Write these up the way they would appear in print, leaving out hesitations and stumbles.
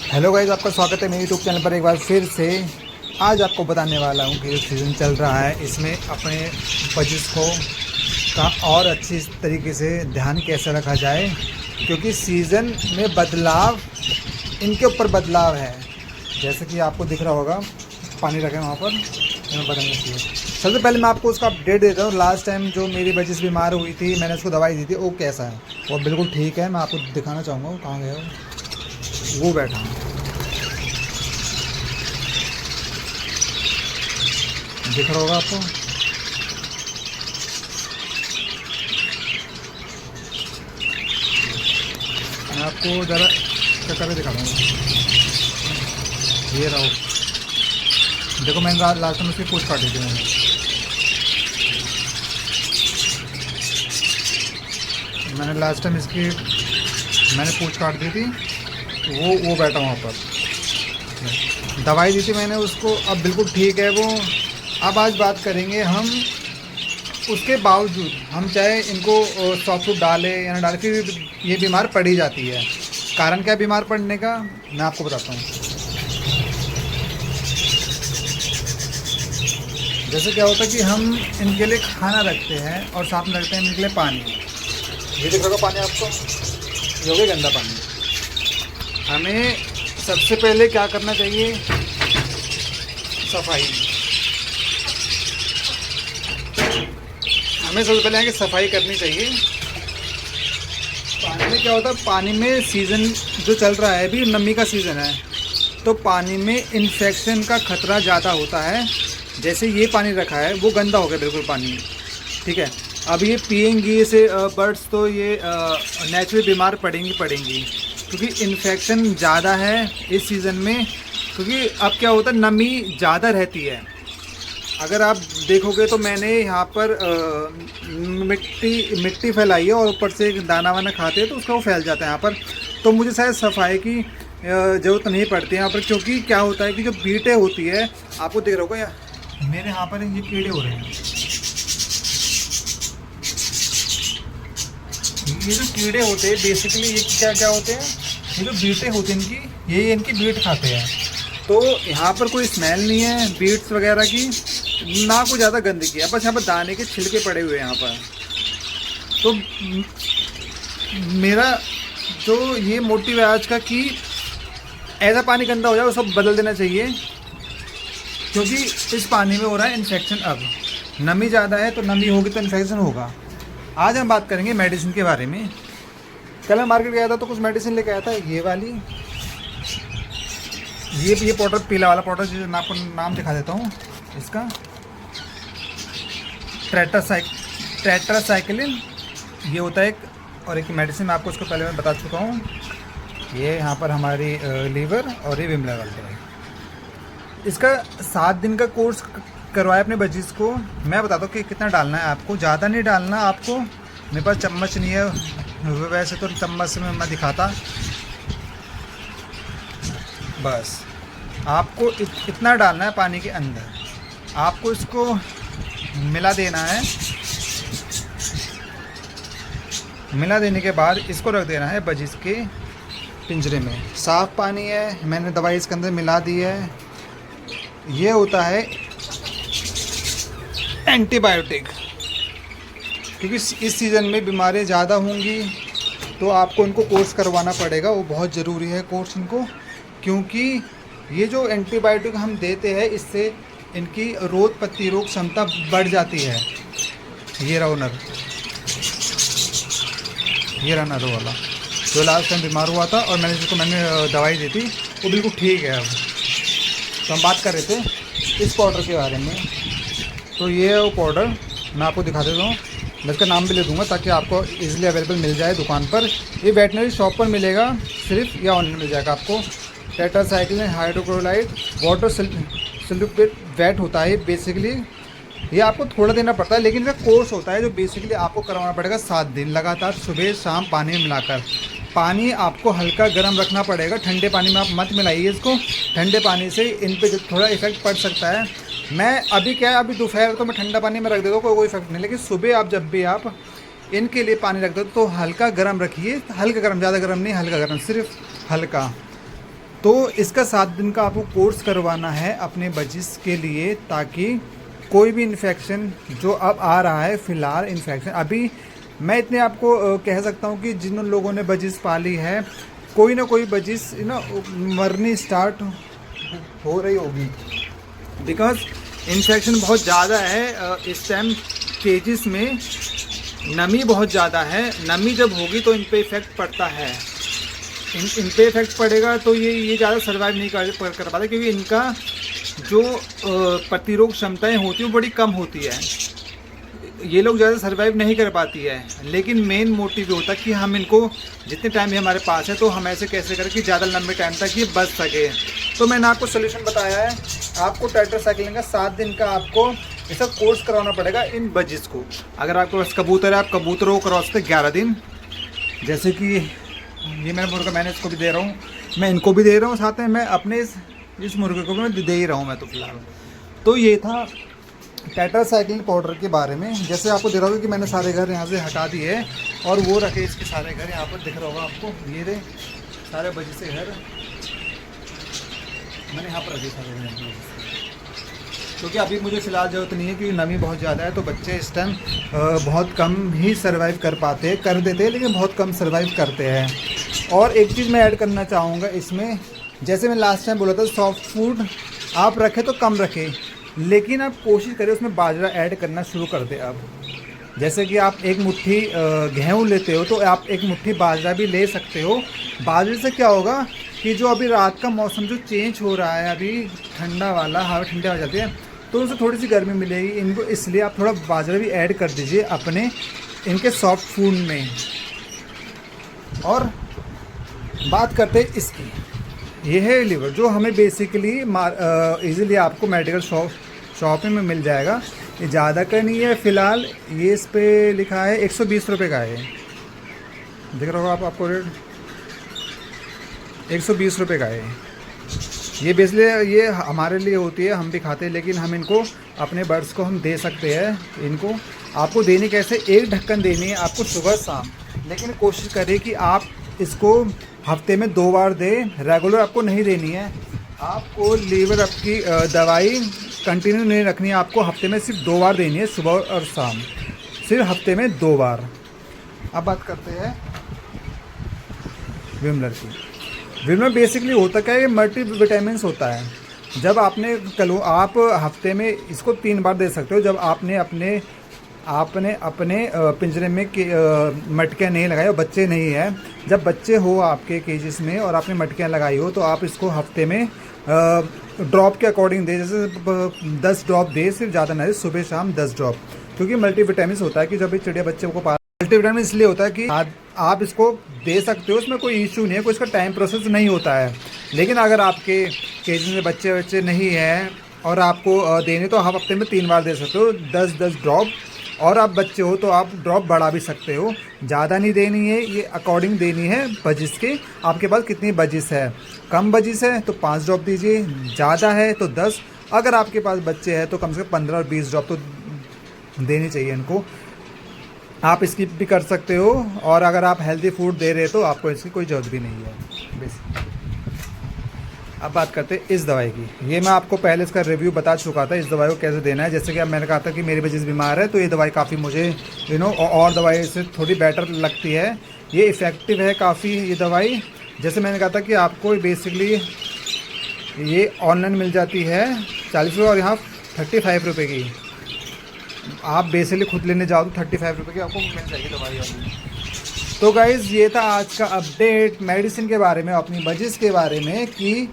Hello guys, आपका स्वागत है मेरे यूट्यूब चैनल पर एक बार फिर से। आज आपको बताने वाला हूँ कि जो सीज़न चल रहा है इसमें अपने बजट्स को का और अच्छी तरीके से ध्यान कैसे रखा जाए, क्योंकि सीज़न में बदलाव, इनके ऊपर बदलाव है। जैसे कि आपको दिख रहा होगा पानी रखे वहाँ पर, हमें बदलना चाहिए। सबसे पहले मैं आपको उसका अपडेट देता हूँ। लास्ट टाइम जो मेरी बजिस बीमार हुई थी, मैंने उसको दवाई दी थी, वो कैसा है। वो बिल्कुल ठीक है। मैं आपको दिखाना चाहूँगा। वो कहाँ गया, वो बैठा हूँ, दिख रहा होगा आपको। मैं आपको ज़रा करके दिखा दूँगा। ये रहो, देखो मैंने लास्ट टाइम उसकी पूछ काटी थी। मैंने लास्ट टाइम इसकी पूछ काट दी थी। वो बैठा वहाँ पर, दवाई दी थी मैंने उसको, अब बिल्कुल ठीक है वो। अब आज बात करेंगे हम, उसके बावजूद हम चाहे इनको सॉफ्ट फूड डालें या ना डालें, फिर ये बीमार पड़ ही जाती है। कारण क्या है बीमार पड़ने का, मैं आपको बताता हूँ। जैसे क्या होता है कि हम इनके लिए खाना रखते हैं और साथ में रखते हैं इनके लिए पानी। ये दिख रहा पानी आपको, ये हो गया गंदा पानी। हमें सबसे पहले क्या करना चाहिए, सफाई। हमें सबसे पहले यहाँ की सफाई करनी चाहिए। पानी में क्या होता है, पानी में सीज़न जो चल रहा है अभी, नमी का सीज़न है, तो पानी में इन्फेक्शन का खतरा ज़्यादा होता है। जैसे ये पानी रखा है वो गंदा हो गया बिल्कुल पानी, ठीक है। अब ये पिएंगी इसे बर्ड्स, तो ये नेचुरली बीमार पड़ेंगी, क्योंकि इन्फेक्शन ज़्यादा है इस सीज़न में। क्योंकि अब क्या होता है, नमी ज़्यादा रहती है। अगर आप देखोगे तो मैंने यहाँ पर मिट्टी फैलाई है और ऊपर से दाना वाना खाते हैं तो उसका वो फैल जाता है यहाँ पर। तो मुझे शायद सफाई की ज़रूरत नहीं पड़ती है यहाँ पर, क्योंकि क्या होता है कि जो बीटें होती है, आपको देख रहा होगा मेरे यहाँ पर ये कीड़े हो रहे हैं। ये जो कीड़े होते हैं बेसिकली ये क्या होते हैं, ये जो बीटें होती हैं इनकी, ये इनकी बीट खाते हैं। तो यहाँ पर कोई स्मेल नहीं है बीट्स वगैरह की, ना कोई ज़्यादा गंदगी है, बस यहाँ पर दाने के छिलके पड़े हुए हैं यहाँ पर। तो मेरा जो ये मोटिव है आज का कि ऐसा पानी गंदा हो जाए वो सब बदल देना चाहिए, क्योंकि इस पानी में हो रहा है इन्फेक्शन। अब नमी ज़्यादा है तो नमी होगी तो इन्फेक्शन होगा। आज हम बात करेंगे मेडिसिन के बारे में। कल मैं मार्केट गया था तो कुछ मेडिसिन लेके आया था, ये वाली, ये पाउडर, पीला वाला पाउडर, जो मैं आपको नाम दिखा देता हूँ इसका, टेट्रासाइक्लिन ये होता है एक। और एक मेडिसिन मैं आपको उसको पहले मैं बता चुका हूँ, ये यहाँ पर हमारी लीवर और ये विमला वाला है। इसका 7 दिन का कोर्स करवाए अपने बजीज को। मैं बताता हूँ कि कितना डालना है आपको, ज़्यादा नहीं डालना आपको। मेरे पास चम्मच नहीं है, वैसे तो चम्मच से मैं दिखाता। बस आपको इतना डालना है पानी के अंदर। आपको इसको मिला देना है। मिला देने के बाद इसको रख देना है बजिस के पिंजरे में। साफ़ पानी है, मैंने दवाई इसके अंदर मिला दी है। ये होता है एंटीबायोटिक, क्योंकि इस सीज़न में बीमारियाँ ज़्यादा होंगी तो आपको इनको कोर्स करवाना पड़ेगा। वो बहुत ज़रूरी है कोर्स इनको, क्योंकि ये जो एंटीबायोटिक हम देते हैं इससे इनकी रोग प्रतिरोध क्षमता बढ़ जाती है। ये रहा नर, ये रहा नर वाला जो लास्ट टाइम बीमार हुआ था और मैंने दवाई दी थी, वो बिल्कुल ठीक है अब। तो हम बात कर रहे थे इस पाउडर के बारे में। तो ये है वो पाउडर, मैं आपको दिखा देता हूँ। मैं इसका नाम भी ले दूँगा ताकि आपको इजीली अवेलेबल मिल जाए दुकान पर। ये वेटनरी शॉप पर मिलेगा सिर्फ, या ऑनलाइन मिल जाएगा आपको। Tetracycline hydrochloride water soluble weight होता है बेसिकली। ये आपको थोड़ा देना पड़ता है, लेकिन इसका कोर्स होता है जो बेसिकली आपको करवाना पड़ेगा 7 दिन लगातार, सुबह शाम पानी में मिलाकर। पानी आपको हल्का गर्म रखना पड़ेगा, ठंडे पानी में आप मत मिलाइए इसको। ठंडे पानी से इन पे थोड़ा इफेक्ट पड़ सकता है। मैं अभी क्या है, अभी दोपहर तो मैं ठंडा पानी में रख देता हूँ, कोई इफेक्ट नहीं। लेकिन सुबह आप जब भी आप इनके लिए पानी रख दो तो हल्का गर्म रखिए, हल्का गर्म, ज़्यादा गर्म नहीं, हल्का गर्म, सिर्फ हल्का। तो इसका 7 दिन का आपको कोर्स करवाना है अपने बजिस के लिए, ताकि कोई भी इन्फेक्शन जो अब आ रहा है फ़िलहाल इन्फेक्शन अभी, मैं इतने आपको कह सकता हूँ कि जिन लोगों ने बजिस पाली है कोई ना कोई बजिस ना मरनी स्टार्ट हो रही होगी, बिकॉज इन्फेक्शन बहुत ज़्यादा है इस टाइम। केजेस में नमी बहुत ज़्यादा है, नमी जब होगी तो इन पे इफ़ेक्ट पड़ता है, इन पे इफ़ेक्ट पड़ेगा तो ये ज़्यादा सर्वाइव नहीं कर पाते, क्योंकि इनका जो प्रतिरोध क्षमताएं होती हैं वो बड़ी कम होती है, ये लोग ज़्यादा सर्वाइव नहीं कर पाती है। लेकिन मेन मोटिव होता है कि हम इनको जितने टाइम भी हमारे पास है तो हम ऐसे कैसे करें कि ज़्यादा लंबे टाइम तक ये बच सके। तो मैंने आपको सोल्यूशन बताया है, आपको टेट्रासाइक्लिन का 7 दिन का आपको इसका कोर्स करवाना पड़ेगा इन बजिस को। अगर आपके पास कबूतर है, आप कबूतरों को करवा सकते 11 दिन, जैसे कि ये मेरा मुर्गा, मैंने इसको भी दे रहा हूँ, मैं इनको भी दे रहा हूँ, साथ में मैं अपने इस मुर्गे को भी मैं दे ही रहा हूँ मैं तो फिलहाल। तो ये था टेट्रासाइक्लिन पाउडर के बारे में। जैसे आपको दे रहा होगा कि मैंने सारे घर यहाँ से हटा दिए और वो रखे इसके सारे घर यहाँ पर दिख रहा होगा आपको, ये रहे सारे बजिस से घर मैंने यहाँ पर रखे सारे घर, क्योंकि अभी मुझे फ़िलहाल ज़रूरत नहीं है क्योंकि नमी बहुत ज़्यादा है। तो बच्चे इस टाइम बहुत कम ही सर्वाइव कर पाते हैं, कर देते हैं लेकिन बहुत कम सर्वाइव करते हैं। और एक चीज़ मैं ऐड करना चाहूँगा इसमें, जैसे मैं लास्ट टाइम बोला था सॉफ्ट फूड आप रखें तो कम रखें, लेकिन आप कोशिश करें उसमें बाजरा ऐड करना शुरू कर दें। अब जैसे कि आप एक मुट्ठी गेहूँ लेते हो तो आप एक मुट्ठी बाजरा भी ले सकते हो। बाजरे से क्या होगा कि जो अभी रात का मौसम जो चेंज हो रहा है, अभी ठंडा वाला हवा ठंडी हो जाती है तो उनसे थोड़ी सी गर्मी मिलेगी इनको, इसलिए आप थोड़ा बाजरा भी ऐड कर दीजिए अपने इनके सॉफ्ट फूड में। और बात करते हैं इसकी, ये है लीवर जो हमें बेसिकली इजीली आपको मेडिकल शॉप में मिल जाएगा। ये ज़्यादा का नहीं है फ़िलहाल, ये इस पे लिखा है 120 रुपये का है, देख रहे हो आपको रेट 120 रुपये का है। ये बेसिकली ये हमारे लिए होती है, हम भी खाते हैं, लेकिन हम इनको अपने बर्ड्स को हम दे सकते हैं। इनको आपको देनी कैसे, एक ढक्कन देनी है आपको सुबह शाम, लेकिन कोशिश करें कि आप इसको हफ्ते में 2 बार दें, रेगुलर आपको नहीं देनी है। आपको लीवर आपकी दवाई कंटिन्यू नहीं रखनी है, आपको हफ्ते में सिर्फ 2 बार देनी है, सुबह और शाम, सिर्फ हफ्ते में 2 बार। अब बात करते हैं विमलर की। विमलर बेसिकली होता क्या है, ये मल्टी विटामिन्स होता है। जब आपने आप हफ्ते में इसको 3 बार दे सकते हो, जब आपने अपने पिंजरे में मटकियाँ नहीं लगाई और बच्चे नहीं है, जब बच्चे हो आपके केजेस में और आपने मटकियाँ लगाई हो तो आप इसको हफ्ते में ड्रॉप के अकॉर्डिंग दे, जैसे 10 ड्रॉप दे, सिर्फ ज़्यादा ना दे, सुबह शाम 10 ड्रॉप। क्योंकि मल्टीविटामिन होता है कि जब चिड़िया बच्चे को मल्टीविटामिन इसलिए होता है कि आप इसको दे सकते हो, उसमें कोई इशू नहीं है, कोई इसका टाइम प्रोसेस नहीं होता है। लेकिन अगर आपके केजेस में बच्चे नहीं हैं और आपको देने, तो आप हफ्ते में 3 बार दे सकते हो 10-10 ड्रॉप। और आप बच्चे हो तो आप ड्रॉप बढ़ा भी सकते हो, ज़्यादा नहीं देनी है, ये अकॉर्डिंग देनी है बजिस के, आपके पास कितनी बजिस है। कम बजिस है तो 5 ड्रॉप दीजिए, ज़्यादा है तो 10। अगर आपके पास बच्चे हैं तो कम से कम 15 और 20 ड्रॉप तो देनी चाहिए इनको। आप स्किप भी कर सकते हो, और अगर आप हेल्दी फूड दे रहे हो तो आपको इसकी कोई ज़रूरत भी नहीं है बेसिक। अब बात करते हैं इस दवाई की। ये मैं आपको पहले इसका रिव्यू बता चुका था, इस दवाई को कैसे देना है। जैसे कि अब मैंने कहा था कि मेरी बजिस बीमार है तो ये दवाई काफ़ी मुझे और दवाई से थोड़ी बेटर लगती है, ये इफ़ेक्टिव है काफ़ी ये दवाई। जैसे मैंने कहा था कि आपको बेसिकली ये ऑनलाइन मिल जाती है 40 रुपये और यहाँ 35 रुपये की। आप बेसिकली खुद लेने जाओ तो 35 रुपये की आपको मिल जाएगी दवाई वाली। तो गाइज़ ये था आज का अपडेट मेडिसिन के बारे में, अपनी बजिस के बारे में, कि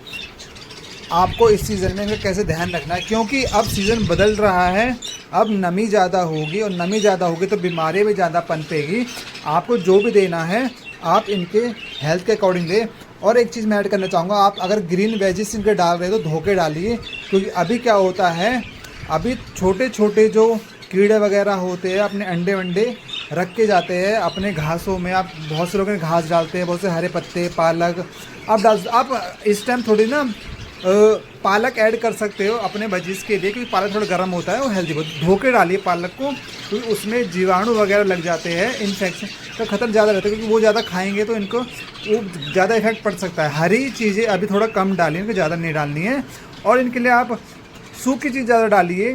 आपको इस सीज़न में इनका कैसे ध्यान रखना है। क्योंकि अब सीज़न बदल रहा है, अब नमी ज़्यादा होगी, और नमी ज़्यादा होगी तो बीमारी भी ज़्यादा पनपेगी। आपको जो भी देना है आप इनके हेल्थ के अकॉर्डिंग दें। और एक चीज़ मैं ऐड करना चाहूँगा, आप अगर ग्रीन वेजिस इनके डाल रहे हो तो धोके डालिए, क्योंकि अभी क्या होता है, अभी छोटे छोटे जो कीड़े वगैरह होते हैं अपने अंडे वंडे रख के जाते हैं अपने घासों में। आप बहुत से लोग घास डालते हैं, बहुत से हरे पत्ते, पालक आप इस टाइम थोड़ी ना पालक ऐड कर सकते हो अपने बजिस के लिए, क्योंकि पालक थोड़ा गर्म होता है और हेल्दी बहुत। धोके डालिए पालक को, क्योंकि उसमें जीवाणु वगैरह लग जाते हैं, इन्फेक्शन का खतरा ज़्यादा रहता है, क्योंकि वो ज़्यादा खाएंगे तो इनको वो ज़्यादा इफेक्ट पड़ सकता है। हरी चीज़ें अभी थोड़ा कम डालिए, इनको ज़्यादा नहीं डालनी है। और इनके लिए आप सूखी चीज़ ज़्यादा डालिए,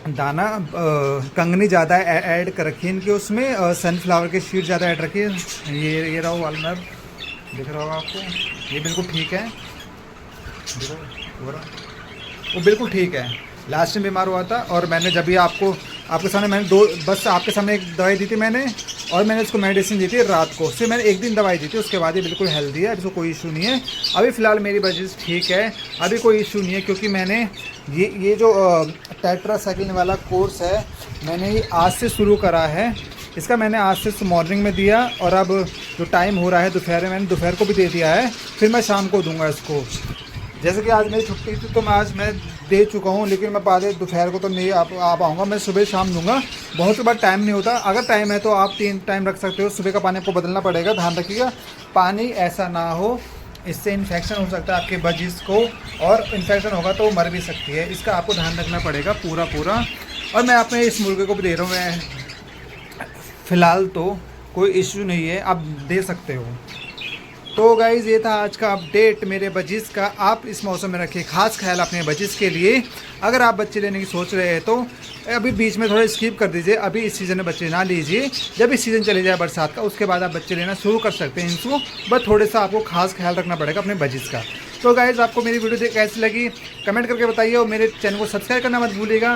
दाना कंगनी ज़्यादा ऐड कर रखिए इनके उसमें, सनफ्लावर के सीड ज़्यादा ऐड रखिए। ये रहा वालनट, दिख रहा होगा आपको, ये बिल्कुल ठीक है, देखो वो बिल्कुल ठीक है। लास्ट टाइम बीमार हुआ था और मैंने जब भी आपके सामने मैंने बस आपके सामने एक दवाई दी थी मैंने, और मैंने उसको मेडिसिन दी थी रात को, सिर्फ मैंने एक दिन दवाई दी थी, उसके बाद ये बिल्कुल हेल्दी है, इसको कोई इशू नहीं है। अभी फ़िलहाल मेरी बजिस ठीक है, अभी कोई इशू नहीं है, क्योंकि मैंने ये जो टेट्रासाइक्लिन वाला कोर्स है मैंने ये आज से शुरू करा है। इसका मैंने आज से मॉर्निंग में दिया, और अब जो टाइम हो रहा है दोपहर में, मैंने दोपहर को भी दे दिया है, फिर मैं शाम को दूंगा इसको। जैसे कि आज मेरी छुट्टी थी तो मैं दे चुका हूँ, लेकिन मैं बाद दोपहर को तो नहीं आ पाऊँगा, मैं सुबह शाम दूंगा। बहुत बार टाइम नहीं होता, अगर टाइम है तो आप 3 टाइम रख सकते हो। सुबह का पानी आपको बदलना पड़ेगा, ध्यान रखिएगा पानी ऐसा ना हो, इससे इन्फेक्शन हो सकता है आपके बजिस को, और इन्फेक्शन होगा तो मर भी सकती है, इसका आपको ध्यान रखना पड़ेगा पूरा। और मैं अपने इस मुर्गे को भी दे रहा हूँ, मैं फ़िलहाल तो कोई इश्यू नहीं है, आप दे सकते हो। तो गाइज़ ये था आज का अपडेट मेरे बजिस का। आप इस मौसम में रखिए खास ख्याल अपने बजिस के लिए। अगर आप बच्चे लेने की सोच रहे हैं तो अभी बीच में थोड़ा स्किप कर दीजिए, अभी इस सीज़न में बच्चे ना लीजिए, जब इस सीज़न चले जाए बरसात का उसके बाद आप बच्चे लेना शुरू कर सकते हैं इनको, बट थोड़े सा आपको खास ख्याल रखना पड़ेगा अपने बजिस का। तो गाइज़ आपको मेरी वीडियो कैसी लगी कमेंट करके बताइए, और मेरे चैनल को सब्सक्राइब करना मत भूलिएगा।